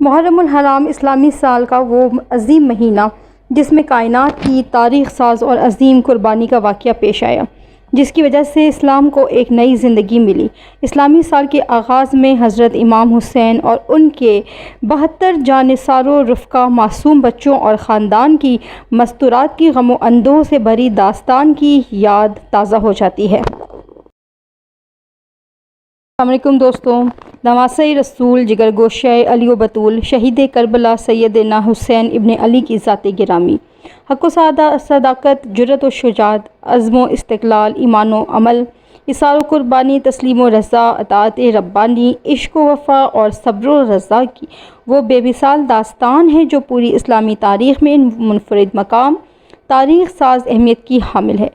محرم الحرام اسلامی سال کا وہ عظیم مہینہ جس میں کائنات کی تاریخ ساز اور عظیم قربانی کا واقعہ پیش آیا، جس کی وجہ سے اسلام کو ایک نئی زندگی ملی۔ اسلامی سال کے آغاز میں حضرت امام حسین اور ان کے 72 جانثار و رفقا معصوم بچوں اور خاندان کی مستورات کی غم و اندوہ سے بھری داستان کی یاد تازہ ہو جاتی ہے۔ السلام علیکم دوستوں، نواسہ رسول جگر گوشہ علی و بطول شہید کربلا سیدنا حسین ابن علی کی ذات گرامی، حق و صداقت، جرأت و شجاعت، عزم و استقلال، ایمان و عمل، اثار و قربانی، تسلیم و رضا، اطاعت ربانی، عشق و وفا اور صبر و رضا کی وہ بے مثال داستان ہے جو پوری اسلامی تاریخ میں منفرد مقام، تاریخ ساز اہمیت کی حامل ہے۔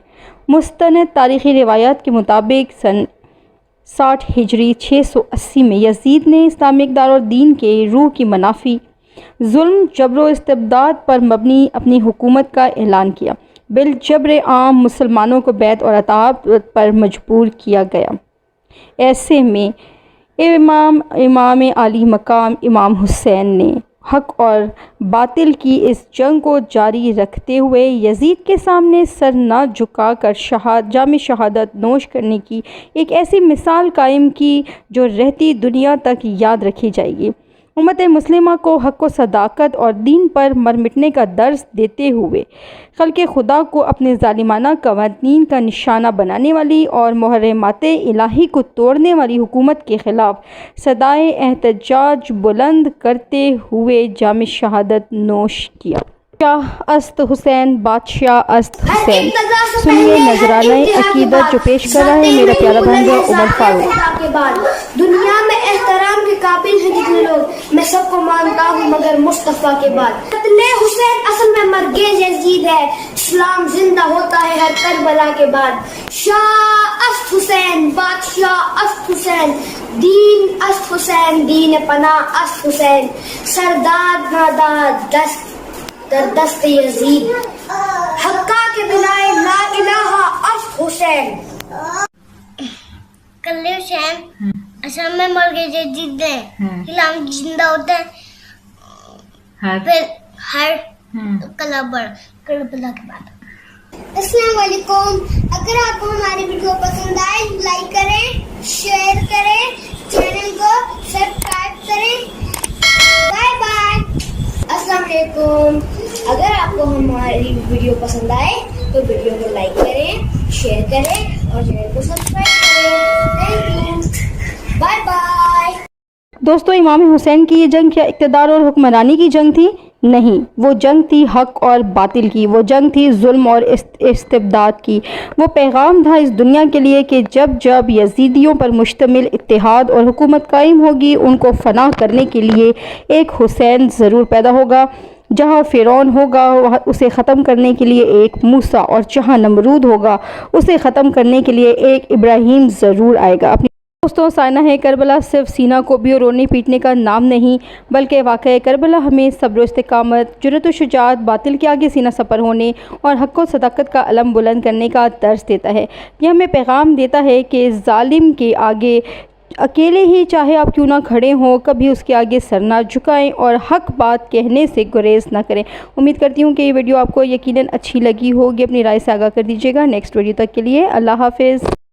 مستند تاریخی روایات کے مطابق سن 60 ہجری 680 میں یزید نے اسلامک دارالدین کے روح کی منافی، ظلم، جبر و استبداد پر مبنی اپنی حکومت کا اعلان کیا۔ بالجبر عام مسلمانوں کو بیعت اور اطاعت پر مجبور کیا گیا۔ ایسے میں امام عالی مقام امام حسین نے حق اور باطل کی اس جنگ کو جاری رکھتے ہوئے یزید کے سامنے سر نہ جھکا کر جام شہادت نوش کرنے کی ایک ایسی مثال قائم کی جو رہتی دنیا تک یاد رکھی جائے گی۔ امت مسلمہ کو حق و صداقت اور دین پر مر مٹنے کا درس دیتے ہوئے خلق خدا کو اپنے ظالمانہ قوانین کا نشانہ بنانے والی اور محرمات الہی کو توڑنے والی حکومت کے خلاف صدائے احتجاج بلند کرتے ہوئے جام شہادت نوش کیا۔ شاہ است حسین، بادشاہ است حسین۔ سنیے نذرانہ عقیدت جو پیش کر رہا ہے میرا پیارا بھانجا عمر فاروق۔ دنیا میں احترام کے قابل ہیں جتنے لوگ، میں سب کو مانتا ہوں مگر مصطفیٰ کے بعد۔ قتل حسین اصل میں مرگز یزید ہے، اسلام زندہ ہوتا ہے ہر کربلا کے بعد۔ شاہ است حسین، بادشاہ است حسین، دین است حسین، دین پناہ است حسین، سرداد ناداد دست در دست یزید، حقا کے بنائے لا الہ است حسین۔ قتل حسین اصل میں مرگز یزید ہے، اسلام زندہ ہوتا ہے پھر ہر کربلا کے بعد۔ السلام علیکم، اگر آپ کو ہماری ویڈیو پسند آئے لائک کریں، شیئر کریں، چینل کو سبسکرائب کریں۔ Bye bye. السلام علیکم، اگر آپ کو ہماری ویڈیو پسند آئے تو ویڈیو کو لائک کریں، شیئر کریں اور چینل کو سبسکرائب کریں۔ Thank you, bye bye. دوستوں، امام حسین کی یہ جنگ کیا اقتدار اور حکمرانی کی جنگ تھی؟ نہیں، وہ جنگ تھی حق اور باطل کی، وہ جنگ تھی ظلم اور استبداد کی۔ وہ پیغام تھا اس دنیا کے لیے کہ جب جب یزیدیوں پر مشتمل اتحاد اور حکومت قائم ہوگی، ان کو فنا کرنے کے لیے ایک حسین ضرور پیدا ہوگا۔ جہاں فرعون ہوگا اسے ختم کرنے کے لیے ایک موسیٰ، اور جہاں نمرود ہوگا اسے ختم کرنے کے لیے ایک ابراہیم ضرور آئے گا۔ دوستوں، سائنہ کربلا صرف سینہ کوبی اور رونے پیٹنے کا نام نہیں، بلکہ واقعہ کربلا ہمیں صبر و استقامت، جرأت و شجاعت، باطل کے آگے سینہ سپر ہونے اور حق و صداقت کا علم بلند کرنے کا درس دیتا ہے۔ یہ ہمیں پیغام دیتا ہے کہ ظالم کے آگے اکیلے ہی چاہے آپ کیوں نہ کھڑے ہوں، کبھی اس کے آگے سر نہ جھکائیں اور حق بات کہنے سے گریز نہ کریں۔ امید کرتی ہوں کہ یہ ویڈیو آپ کو یقیناً اچھی لگی ہوگی۔ اپنی رائے سے آگاہ کر دیجیے گا۔ نیکسٹ ویڈیو تک کے لیے اللہ حافظ۔